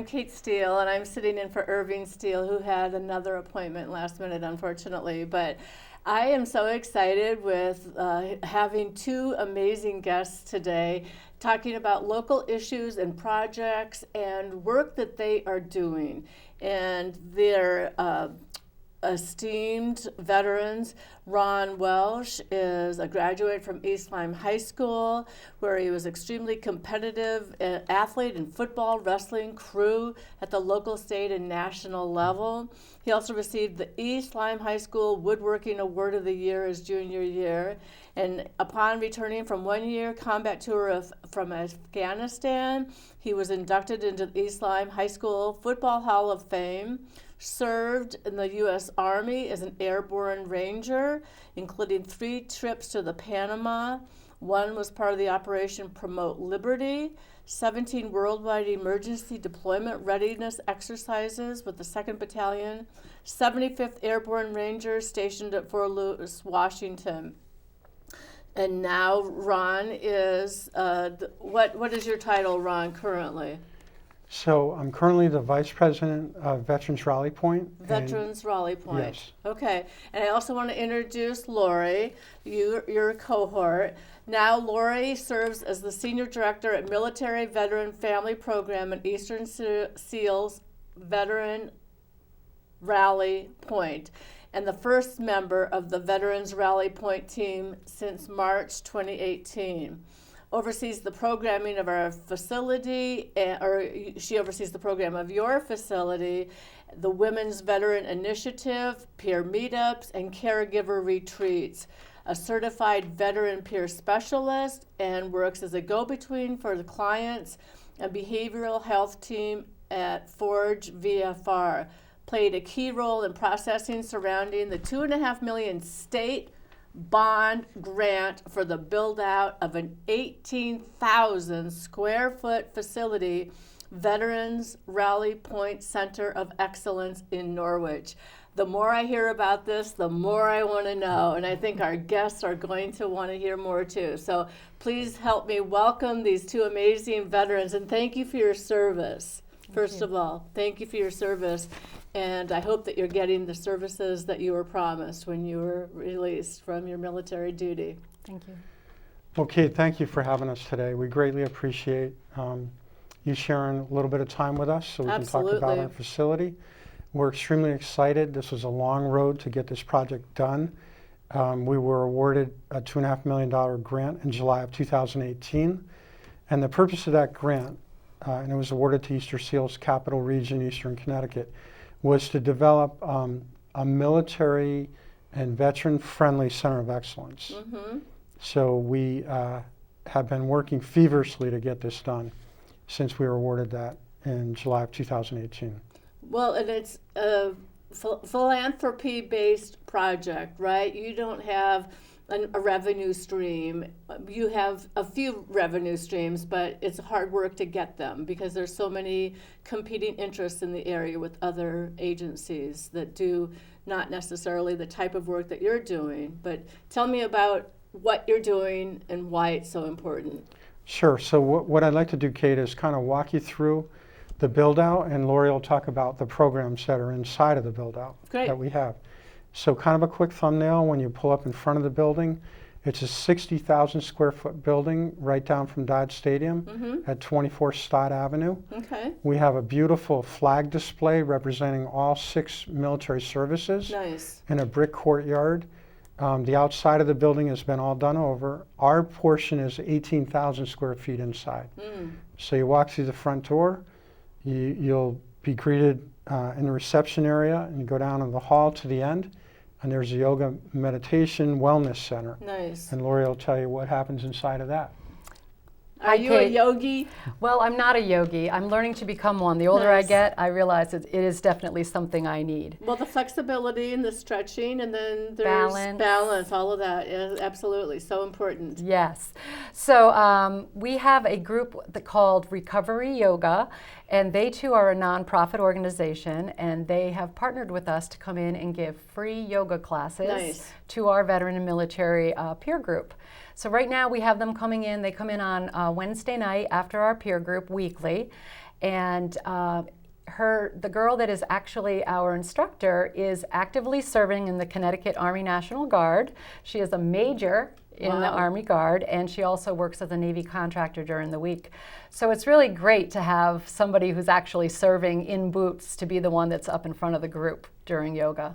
Cate Steel, and I'm sitting in for Irving Steel, who had another appointment last minute, unfortunately. But I am so excited with having two amazing guests today, talking about local issues and projects and work that they are doing. And they're esteemed veterans. Ron Welch is a graduate from East Lyme High School, where he was extremely competitive athlete in football, wrestling, crew at the local, state, and national level. He also received the East Lyme High School Woodworking Award of the Year his junior year. And upon returning from 1 year combat tour from Afghanistan, he was inducted into the East Lyme High School Football Hall of Fame, served in the U.S. Army as an airborne ranger, including 3 trips to the Panama. 1 was part of the Operation Promote Liberty, 17 worldwide emergency deployment readiness exercises with the 2nd Battalion, 75th Airborne Rangers stationed at Fort Lewis, Washington. And now Ron is, what is your title, Ron, currently? So I'm currently the Vice President of Veterans Rally Point. Veterans Rally Point. Yes. Okay. And I also want to introduce Lorie, your cohort. Now Lorie serves as the Senior Director at Military Veteran Family Program at Eastern SEALs Veteran Rally Point, and the first member of the Veterans Rally Point team since March 2018. Oversees the programming of our facility, she oversees the program of your facility, the Women's Veteran Initiative, peer meetups, and caregiver retreats. A certified veteran peer specialist, and works as a go-between for the clients and behavioral health team at Forge VFR. Played a key role in processing surrounding the $2.5 million state bond grant for the build out of an 18,000 square foot facility, Veterans Rally Point Center of Excellence in Norwich. The more I hear about this, the more I want to know, and I think our guests are going to want to hear more too. So please help me welcome these two amazing veterans, and thank you for your service. First of all, thank you for your service, and I hope that you're getting the services that you were promised when you were released from your military duty. Thank you. Well, Cate, thank you for having us today. We greatly appreciate you sharing a little bit of time with us so we Absolutely. can talk about our facility. We're extremely excited. This was a long road to get this project done. We were awarded a $2.5 million grant in July of 2018, and the purpose of that grant, and it was awarded to Eastern SEALs Capital Region, Eastern Connecticut, was to develop a military and veteran-friendly center of excellence. Mm-hmm. So we have been working feverishly to get this done since we were awarded that in July of 2018. Well, and it's a philanthropy-based project, right? You don't have a revenue stream. You have a few revenue streams, but it's hard work to get them because there's so many competing interests in the area with other agencies that do not necessarily the type of work that you're doing. But tell me about what you're doing and why it's so important. Sure. So what I'd like to do, Cate, is kind of walk you through the build-out, and Lorie will talk about the programs that are inside of the build-out that we have. So kind of a quick thumbnail when you pull up in front of the building. It's a 60,000 square foot building right down from Dodge Stadium at 24 Stott Avenue. Okay. We have a beautiful flag display representing all 6 military services. Nice. In a brick courtyard. The outside of the building has been all done over. Our portion is 18,000 square feet inside. So you walk through the front door, you'll be greeted in the reception area, and you go down in the hall to the end, and there's a yoga meditation wellness center. Nice. And Lorie will tell you what happens inside of that. Are you a yogi? Well, I'm not a yogi. I'm learning to become one. The older I get, I realize it is definitely something I need. Well, the flexibility and the stretching, and then there's balance, all of that is absolutely so important. Yes. So we have a group called Recovery Yoga, and they too are a nonprofit organization, and they have partnered with us to come in and give free yoga classes to our veteran and military peer group. So right now we have them coming in. They come in on Wednesday night after our peer group weekly. And the girl that is actually our instructor is actively serving in the Connecticut Army National Guard. She is a major in the Army Guard, and she also works as a Navy contractor during the week. So it's really great to have somebody who's actually serving in boots to be the one that's up in front of the group during yoga.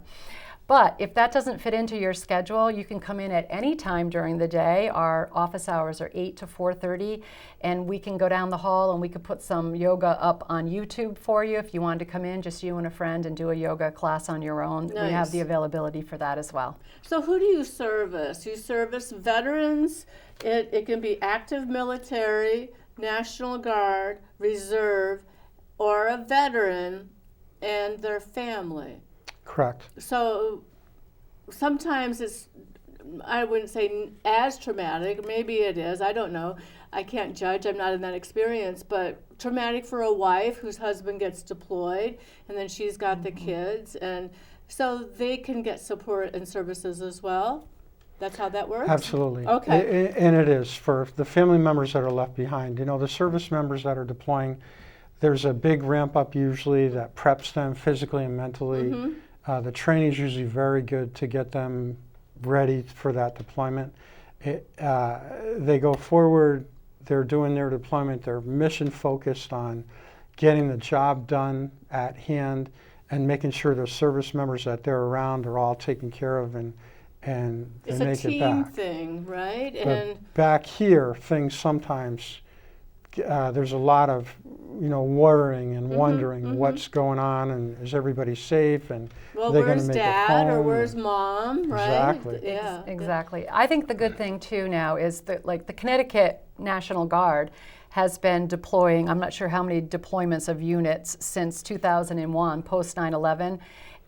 But if that doesn't fit into your schedule, you can come in at any time during the day. Our office hours are 8 to 4:30, and we can go down the hall and we could put some yoga up on YouTube for you if you wanted to come in, just you and a friend, and do a yoga class on your own. Nice. We have the availability for that as well. So who do you service? You service veterans. It can be active military, National Guard, Reserve, or a veteran and their family. Correct. So sometimes it's, I wouldn't say as traumatic, maybe it is, I don't know. I can't judge, I'm not in that experience, but traumatic for a wife whose husband gets deployed and then she's got the kids, and so they can get support and services as well. That's how that works? Absolutely. Okay. And it is for the family members that are left behind. You know, the service members that are deploying, there's a big ramp up usually that preps them physically and mentally. The training is usually very good to get them ready for that deployment. They go forward, they're doing their deployment, they're mission focused on getting the job done at hand and making sure the service members that they're around are all taken care of and It's they a make it team back. thing, right? But And back here, things sometimes, there's a lot of, you know, worrying and wondering what's going on and is everybody safe and well, they're going where's to make it dad or home. where's mom, right? Exactly. Yeah. Exactly. I think the good thing too now is that, like, the Connecticut National Guard has been deploying, I'm not sure how many deployments of units since 2001, post 9/11.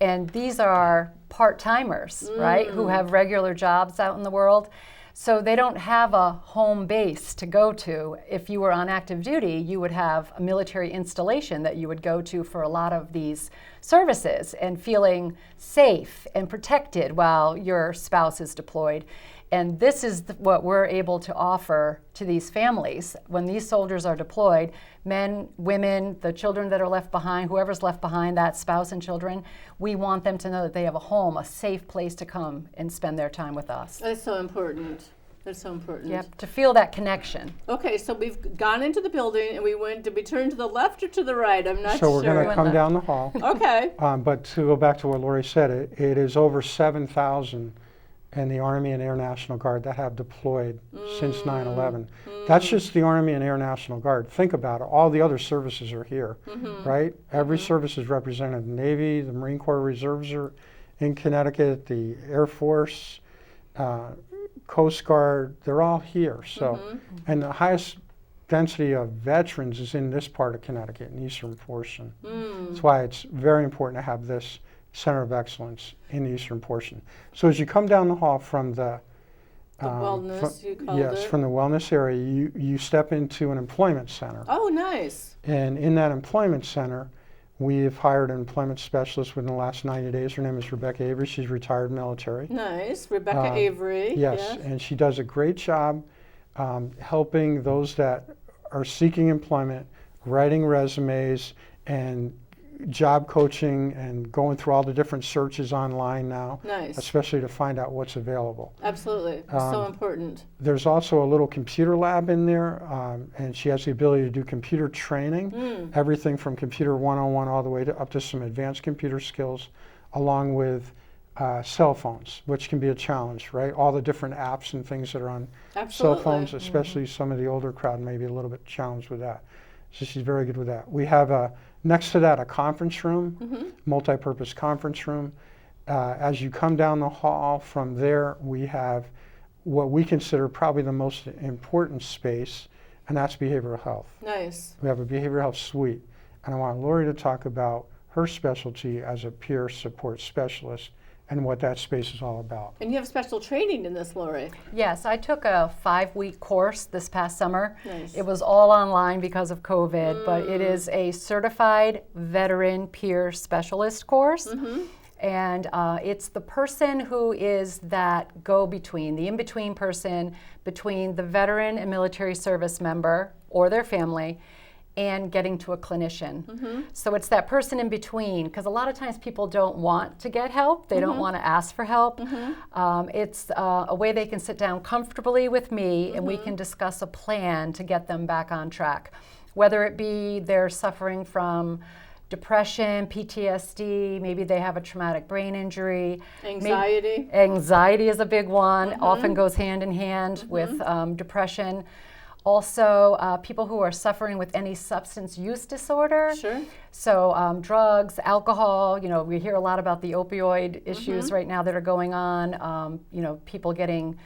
And these are part-timers, right, who have regular jobs out in the world. So they don't have a home base to go to. If you were on active duty, you would have a military installation that you would go to for a lot of these services and feeling safe and protected while your spouse is deployed. And this is what we're able to offer to these families. When these soldiers are deployed, men, women, the children that are left behind, whoever's left behind, that spouse and children, we want them to know that they have a home, a safe place to come and spend their time with us. That's so important. That's so important. Yep, to feel that connection. Okay, so we've gone into the building and did we turn to the left or to the right? I'm not So sure. we're going to come down the hall. Okay. But to go back to what Lorie said, it is over 7,000 in the Army and Air National Guard that have deployed since 9/11. That's just the Army and Air National Guard. Think about it. All the other services are here, right? Every service is represented. The Navy, the Marine Corps Reserves are in Connecticut, the Air Force, Coast Guard, they're all here. So, and the highest density of veterans is in this part of Connecticut, in the eastern portion. That's why it's very important to have this Center of Excellence in the eastern portion. So as you come down the hall from the wellness, you called yes, it. from the wellness area, you step into an employment center. Oh, nice. And in that employment center, we've hired an employment specialist within the last 90 days. Her name is Rebecca Avery. She's retired military. Nice. Rebecca Avery. Yes, and she does a great job helping those that are seeking employment, writing resumes, and job coaching and going through all the different searches online now, Nice. especially to find out what's available. Absolutely. So important. There's also a little computer lab in there, and she has the ability to do computer training, everything from computer 101 all the way up to some advanced computer skills, along with cell phones, which can be a challenge, right? All the different apps and things that are on Absolutely. cell phones, especially some of the older crowd may be a little bit challenged with that. So she's very good with that. We have next to that a conference room, multi-purpose conference room. As you come down the hall from there, we have what we consider probably the most important space, and that's behavioral health. Nice. We have a behavioral health suite, and I want Lorie to talk about her specialty as a peer support specialist and what that space is all about. And you have special training in this, Lorie. Yes, I took a 5-week course this past summer. Nice. It was all online because of COVID, but it is a certified veteran peer specialist course. And it's the person who is that go-between, the in-between person between the veteran and military service member or their family and getting to a clinician. So it's that person in between, because a lot of times people don't want to get help. They don't want to ask for help. It's a way they can sit down comfortably with me and we can discuss a plan to get them back on track. Whether it be they're suffering from depression, PTSD, maybe they have a traumatic brain injury. Anxiety. Anxiety is a big one, often goes hand in hand with depression. Also, people who are suffering with any substance use disorder. Sure. So drugs, alcohol, you know, we hear a lot about the opioid issues right now that are going on. You know, people getting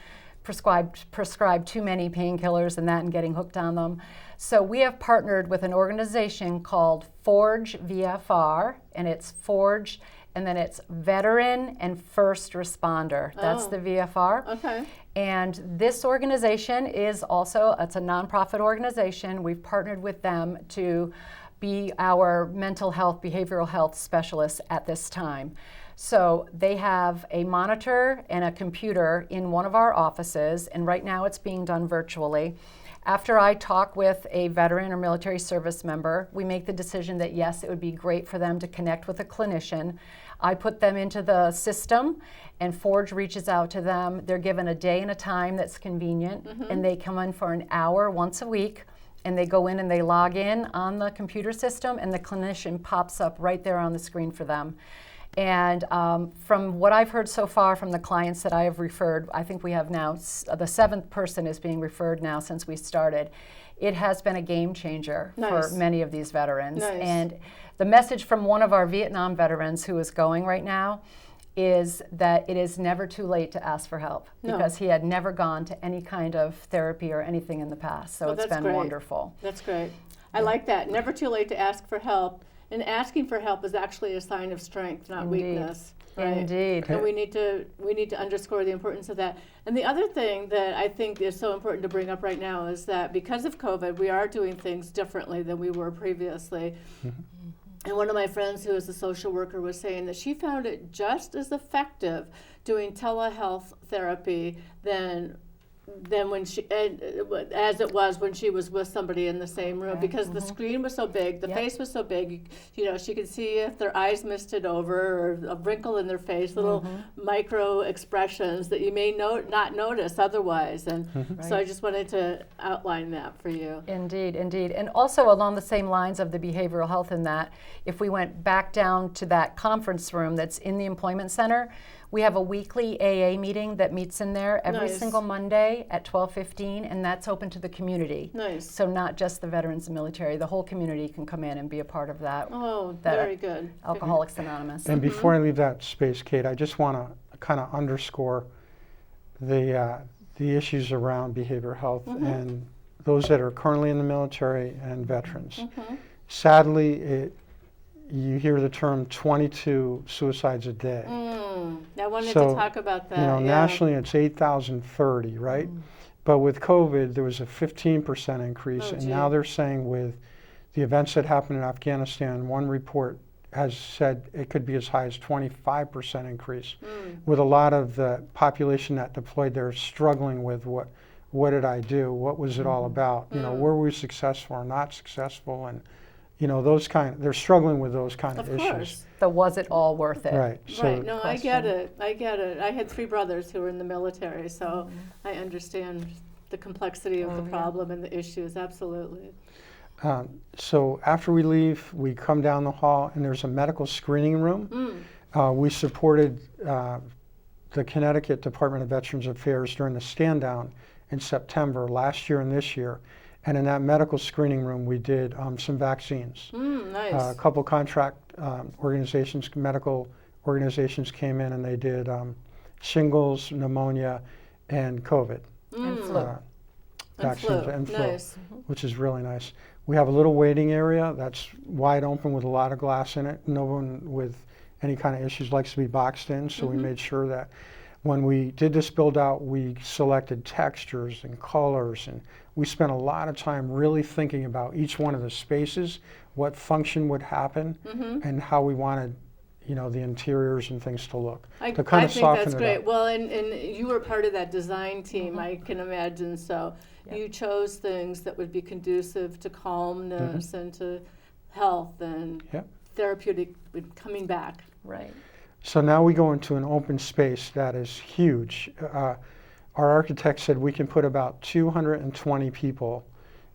prescribed too many painkillers and getting hooked on them. So we have partnered with an organization called Forge VFR, and it's Forge, and then it's Veteran and First Responder. That's the VFR. Okay. And this organization is also, it's a nonprofit organization. We've partnered with them to be our mental health, behavioral health specialists at this time. So they have a monitor and a computer in one of our offices, and right now it's being done virtually. After I talk with a veteran or military service member, we make the decision that yes, it would be great for them to connect with a clinician. I put them into the system, and Forge reaches out to them. They're given a day and a time that's convenient, and they come in for an hour once a week, and they go in and they log in on the computer system, and the clinician pops up right there on the screen for them. And from what I've heard so far from the clients that I have referred, I think we have now, the 7th person is being referred now since we started. It has been a game changer for many of these veterans. And the message from one of our Vietnam veterans who is going right now is that it is never too late to ask for help, because he had never gone to any kind of therapy or anything in the past. So it's been wonderful. That's great. I like that. Never too late to ask for help. And asking for help is actually a sign of strength, not weakness. Right? Indeed. And we need to underscore the importance of that. And the other thing that I think is so important to bring up right now is that because of COVID, we are doing things differently than we were previously. And one of my friends who is a social worker was saying that she found it just as effective doing telehealth therapy than when as it was when she was with somebody in the same room, because the screen was so big, the face was so big, you know, she could see if their eyes misted over or a wrinkle in their face, little micro expressions that you may not notice otherwise. And so I just wanted to outline that for you. Indeed, indeed. And also along the same lines of the behavioral health in that, if we went back down to that conference room that's in the employment center, we have a weekly AA meeting that meets in there every single Monday at 12:15, and that's open to the community. So not just the veterans and military, the whole community can come in and be a part of that. Oh, very good. Alcoholics Anonymous. And before I leave that space, Cate, I just want to kind of underscore the issues around behavioral health and those that are currently in the military and veterans. Sadly, you hear the term 22 suicides a day. I wanted to talk about that. You know, nationally it's 8,030, right? But with COVID, there was a 15% increase, and now they're saying with the events that happened in Afghanistan, one report has said it could be as high as 25% increase, with a lot of the population that deployed there struggling with what did I do? What was it all about? You know, were we successful or not successful? And you know, they're struggling with those kind of issues. So was it all worth it? Right. So right. No, I get it. I had 3 brothers who were in the military, so I understand the complexity of the problem and the issues, absolutely. So after we leave, we come down the hall, and there's a medical screening room. We supported the Connecticut Department of Veterans Affairs during the stand down in September last year and this year. And in that medical screening room, we did some vaccines. A couple contract medical organizations came in, and they did shingles, pneumonia, and COVID. And flu. Vaccines and flu, which is really nice. We have a little waiting area that's wide open with a lot of glass in it. No one with any kind of issues likes to be boxed in, so we made sure that when we did this build out, we selected textures and colors, and we spent a lot of time really thinking about each one of the spaces, what function would happen, and how we wanted, the interiors and things to look. I to kind of think soften that's it great. up. Well, and you were part of that design team, I can imagine. So Yep. you chose things that would be conducive to calmness and to health and Yep. therapeutic coming back. Right. So now we go into an open space that is huge. Our architect said we can put about 220 people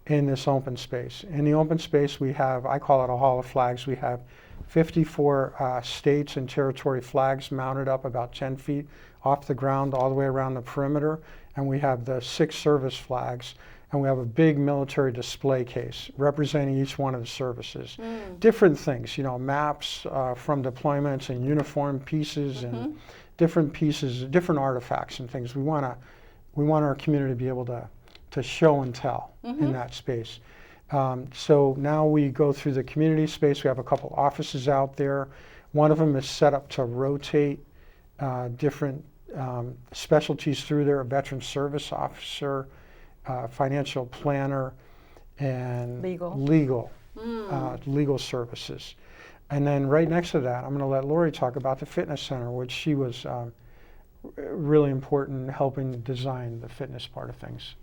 in this open space. In the open space we have, I call it a hall of flags, we have 54 states and territory flags mounted up about 10 feet off the ground all the way around the perimeter. And we have the 6 service flags. And we have a big military display case representing each one of the services. Different things, maps from deployments and uniform pieces and different pieces, different artifacts and things. We want our community to be able to show and tell in that space. So now we go through the community space. We have a couple offices out there. One of them is set up to rotate different specialties through there, a veteran service officer, financial planner, and legal services. And then right next to that, I'm going to let Lorie talk about the fitness center, which she was really important in helping design the fitness part of things.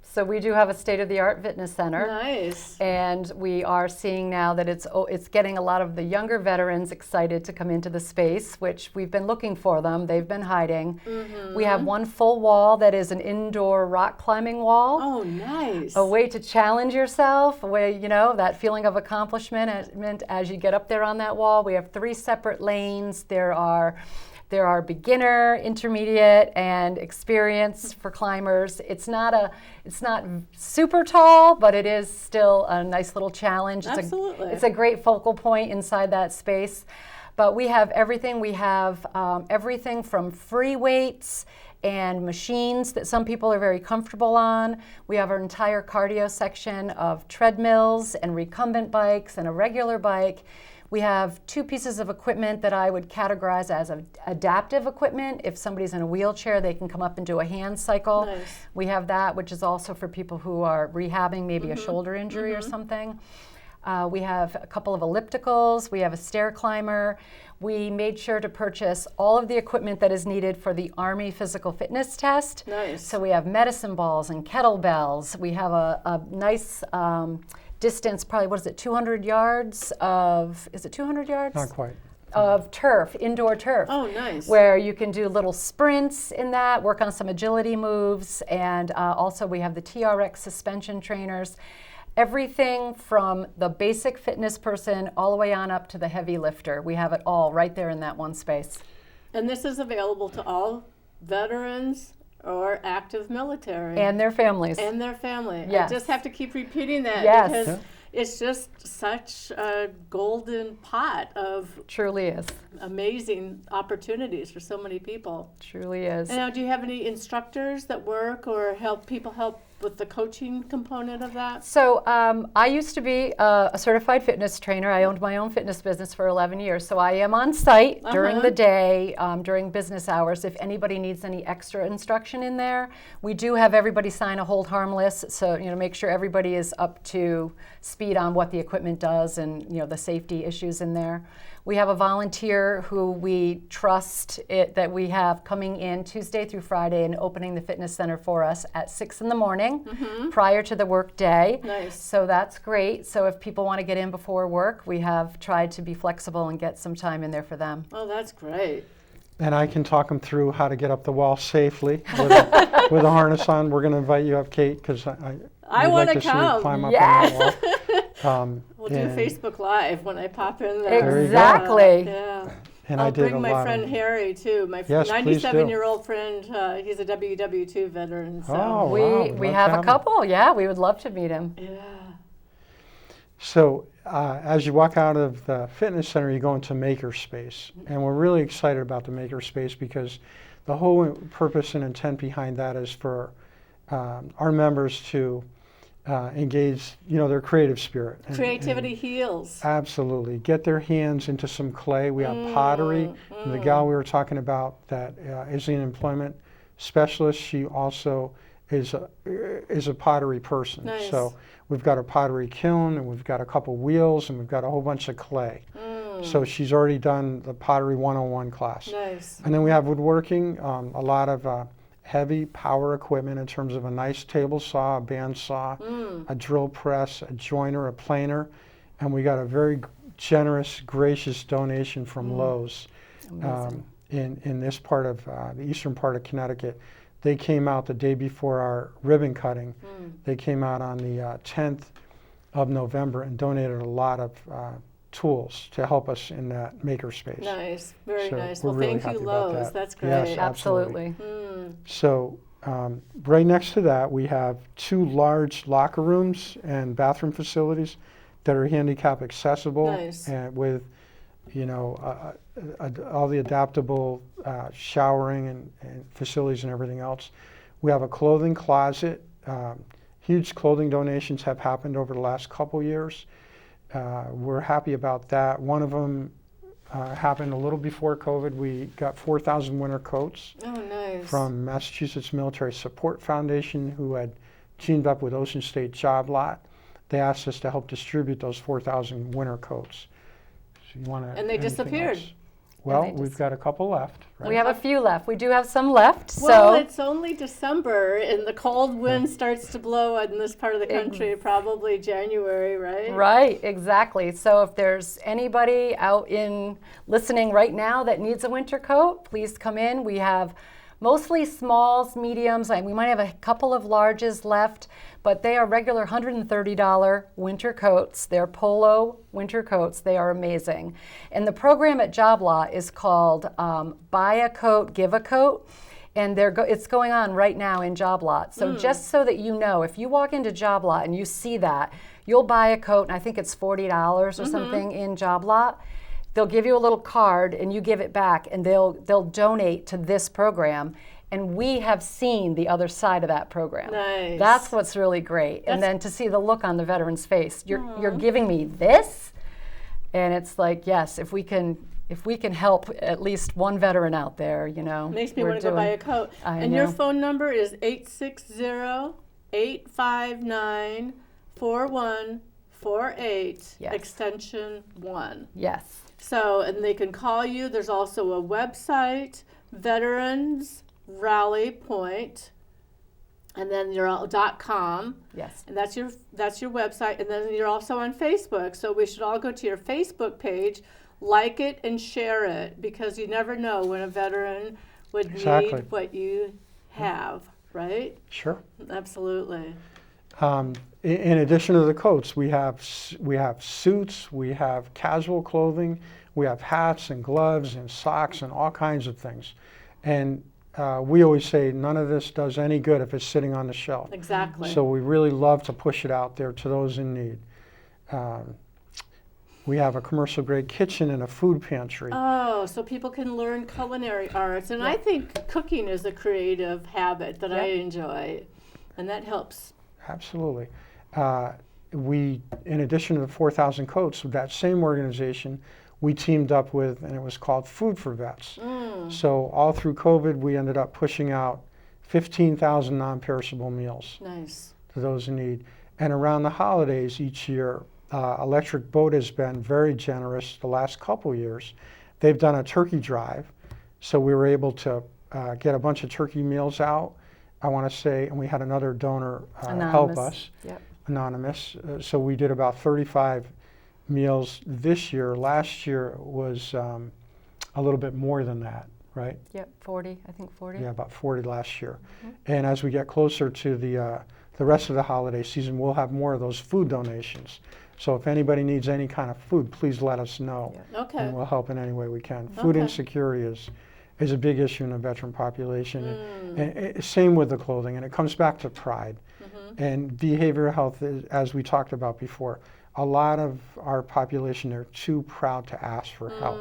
So we do have a state-of-the-art fitness center. Nice. And we are seeing now that it's getting a lot of the younger veterans excited to come into the space, which we've been looking for them. They've been hiding. We have one full wall that is an indoor rock climbing wall. Oh, nice. A way to challenge yourself, a way, that feeling of accomplishment as you get up there on that wall. We have 3 separate lanes. There are beginner, intermediate, and experience for climbers. It's not super tall, but it is still a nice little challenge. Absolutely. It's a great focal point inside that space. But we have everything. We have everything from free weights and machines that some people are very comfortable on. We have our entire cardio section of treadmills and recumbent bikes and a regular bike. We have 2 pieces of equipment that I would categorize as adaptive equipment. If somebody's in a wheelchair, they can come up and do a hand cycle. Nice. We have that, which is also for people who are rehabbing maybe a shoulder injury or something. We have a couple of ellipticals. We have a stair climber. We made sure to purchase all of the equipment that is needed for the Army physical fitness test. Nice. So we have medicine balls and kettlebells. We have a nice distance, probably, 200 yards of, is it 200 yards? Not quite. Of turf, indoor turf. Oh, nice. Where you can do little sprints in that, work on some agility moves, and also we have the TRX suspension trainers. Everything from the basic fitness person all the way on up to the heavy lifter. We have it all right there in that one space. And this is available to all veterans or active military. And their families. And their family. Yes. I just have to keep repeating that Yes. because it's just such a golden pot of Truly is. amazing opportunities for so many people. Truly is. And now, do you have any instructors that work or help with the coaching component of that? So I used to be a certified fitness trainer. I owned my own fitness business for 11 years. So I am on site during the day, during business hours. If anybody needs any extra instruction in there, we do have everybody sign a hold harmless. So, make sure everybody is up to speed on what the equipment does and, the safety issues in there. We have a volunteer who we trust that we have coming in Tuesday through Friday and opening the fitness center for us at 6 in the morning prior to the work day. Nice. So that's great. So if people want to get in before work, we have tried to be flexible and get some time in there for them. Oh, that's great. And I can talk them through how to get up the wall safely with a harness on. We're going to invite you up, Cate, because I would want like to to see you come. climb up Yes. on that wall. We'll do Facebook Live when I pop in there. Exactly. Yeah. And I'll I did bring a my lot friend of, Harry too. My Yes, please do. 97-year-old friend. He's a WW2 veteran. So. Oh, wow. We We'd love have to a have couple. Yeah, we would love to meet him. Yeah. So as you walk out of the fitness center, you go into makerspace. And we're really excited about the makerspace because the whole purpose and intent behind that is for our members to engage, their creative spirit. Creativity heals. Absolutely. Get their hands into some clay. We have pottery. And the gal we were talking about that is an employment specialist, she also is a pottery person. Nice. So we've got a pottery kiln, and we've got a couple wheels, and we've got a whole bunch of clay. So she's already done the Pottery 101 class. Nice. And then we have woodworking, a lot of heavy power equipment in terms of a nice table saw, a band saw, a drill press, a joiner, a planer, and we got a very generous, gracious donation from Lowe's in this part of the eastern part of Connecticut. They came out the day before our ribbon cutting. They came out on the 10th of November and donated a lot of tools to help us in that makerspace. Nice, very So nice. we're Well, really thank you, happy about Lowe's. that. That's great. Yes, Absolutely. So right next to that, we have 2 large locker rooms and bathroom facilities that are handicap accessible, Nice. and with, you know, all the adaptable showering and facilities and everything else. We have a clothing closet. Huge clothing donations have happened over the last couple years. We're happy about that. One of them happened a little before COVID. We got 4,000 winter coats Oh, nice. from Massachusetts Military Support Foundation, who had teamed up with Ocean State Job Lot. They asked us to help distribute those 4,000 winter coats. So you want to? And they disappeared. Well, we've got a couple left. Right? We have a few left. We do have some left. Well, So it's only December, and the cold wind starts to blow in this part of the country, probably January, right? right, exactly. So if there's anybody out in listening right now that needs a winter coat, please come in. We have mostly smalls, mediums, and we might have a couple of larges left, but they are regular $130 winter coats. They're polo winter coats. They are amazing. And the program at Job Lot is called Buy a Coat, Give a Coat. And it's going on right now in Job Lot. So just so that you know, if you walk into Job Lot and you see that, you'll buy a coat, and I think it's $40 or something in Job Lot. They'll give you a little card and you give it back, and they'll donate to this program. And we have seen the other side of that program. Nice. That's what's really great. And then to see the look on the veteran's face, you're giving me this, and it's like, yes, if we can help at least one veteran out there, you know. Makes me want to go buy a coat. And your phone number is 860-859-4148, Yes. extension 1. Yes. So, and they can call you. There's also a website, Veterans Rally Point, and then you're .com. Yes. And that's your website. And then you're also on Facebook. So we should all go to your Facebook page, like it and share it, because you never know when a veteran would Exactly. need what you have, right? Sure. Absolutely. In addition to the coats, we have suits, we have casual clothing, we have hats and gloves and socks and all kinds of things. And we always say none of this does any good if it's sitting on the shelf. Exactly. So we really love to push it out there to those in need. We have a commercial grade kitchen and a food pantry. Oh, so people can learn culinary arts. And I think cooking is a creative habit that I enjoy, and that helps. Absolutely. We, in addition to the 4,000 coats, with that same organization, we teamed up with, and it was called Food for Vets. So all through COVID, we ended up pushing out 15,000 non-perishable meals Nice. to those in need. And around the holidays each year, Electric Boat has been very generous the last couple years. They've done a turkey drive, so we were able to get a bunch of turkey meals out, I want to say, and we had another donor help us, anonymous. So we did about 35 meals this year. Last year was a little bit more than that, right? Yep, 40, I think 40. Yeah, about 40 last year. And as we get closer to the rest of the holiday season, we'll have more of those food donations. So if anybody needs any kind of food, please let us know. Okay. And we'll help in any way we can. Food insecurity is a big issue in the veteran population. And same with the clothing, and it comes back to pride. And behavioral health, as we talked about before, a lot of our population are too proud to ask for help.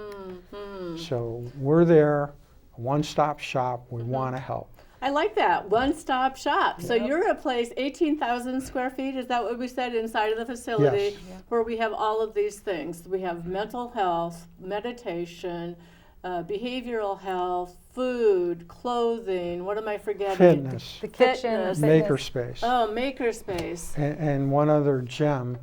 So we're there, a one-stop shop, we want to help. I like that, one-stop shop. So you're a place, 18,000 square feet, is that what we said, inside of the facility, where we have all of these things. We have mental health, meditation, behavioral health, food, clothing, what am I forgetting? Fitness, The kitchen, Fitness. makerspace. Oh, makerspace. And one other gem,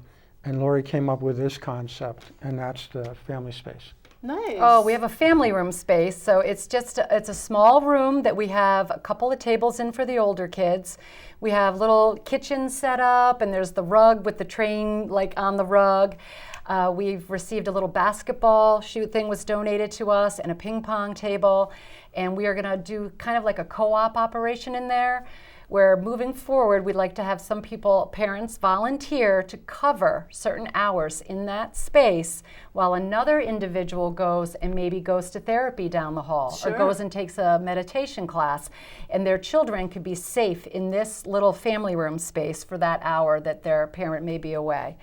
and Lorie came up with this concept, and that's the family space. Nice. Oh, we have a family room space, so it's just it's a small room that we have a couple of tables in for the older kids. We have little kitchens set up, and there's the rug with the train like on the rug. We've received a little basketball shoot thing was donated to us, and a ping pong table, and we are going to do kind of like a co-op operation in there, where moving forward we'd like to have some people, parents, volunteer to cover certain hours in that space while another individual goes and maybe goes to therapy down the hall. Sure. Or goes and takes a meditation class, and their children could be safe in this little family room space for that hour that their parent may be away.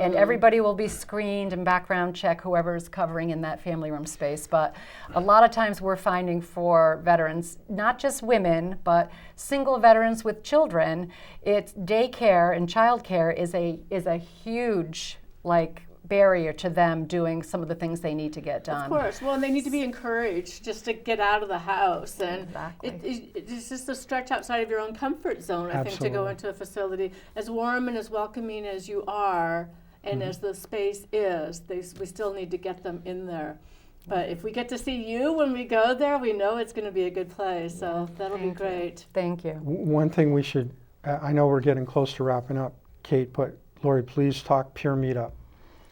And everybody will be screened and background check whoever is covering in that family room space. But a lot of times we're finding for veterans, not just women, but single veterans with children, it's daycare and childcare is a huge barrier to them doing some of the things they need to get done. Of course. Well, and they need to be encouraged just to get out of the house. And Exactly. it's just a stretch outside of your own comfort zone, I think, to go Absolutely. into a facility. As warm and as welcoming as you are, and as the space is, we still need to get them in there. But if we get to see you when we go there, we know it's going to be a good place. So that'll be great. Thank you. One thing we should, I know we're getting close to wrapping up, Cate, but Lorie, please talk peer meetup.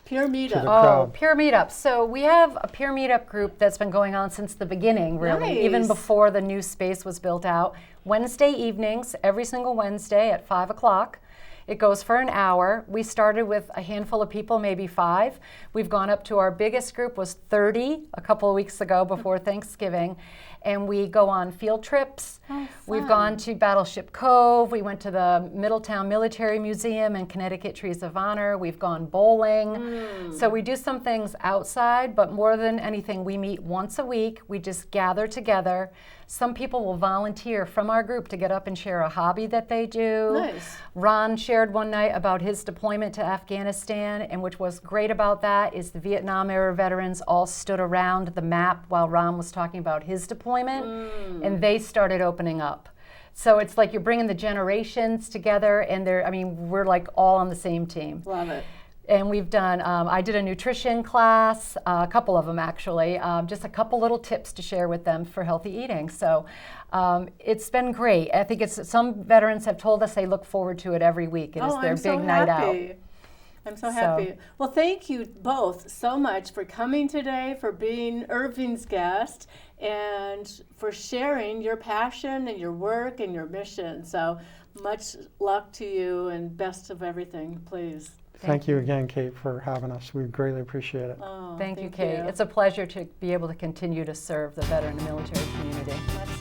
Peer To meetup. the Oh, crowd. peer meetup. So we have a peer meetup group that's been going on since the beginning, really, even Nice. before the new space was built out. Wednesday evenings, every single Wednesday at 5 o'clock. It goes for an hour. We started with a handful of people, maybe 5. We've gone up to our biggest group was 30 a couple of weeks ago before Thanksgiving. And we go on field trips. Oh, We've fun. gone to Battleship Cove. We went to the Middletown Military Museum and Connecticut Trees of Honor. We've gone bowling. So we do some things outside, but more than anything, we meet once a week. We just gather together. Some people will volunteer from our group to get up and share a hobby that they do. Nice. Ron shared one night about his deployment to Afghanistan, and which was great about that is the Vietnam era veterans all stood around the map while Ron was talking about his deployment, and they started opening up. So it's like you're bringing the generations together, and we're like all on the same team. Love it. And we've done, I did a nutrition class, a couple of them actually, just a couple little tips to share with them for healthy eating. So it's been great. I think some veterans have told us they look forward to it every week. It is their I'm big so night out. happy. I'm so happy. Well, thank you both so much for coming today, for being Irving's guest, and for sharing your passion and your work and your mission. So much luck to you and best of everything, please. Thank you again, Cate, for having us. We greatly appreciate it. Oh, Thank you, Cate. It's a pleasure to be able to continue to serve the veteran and military community. That's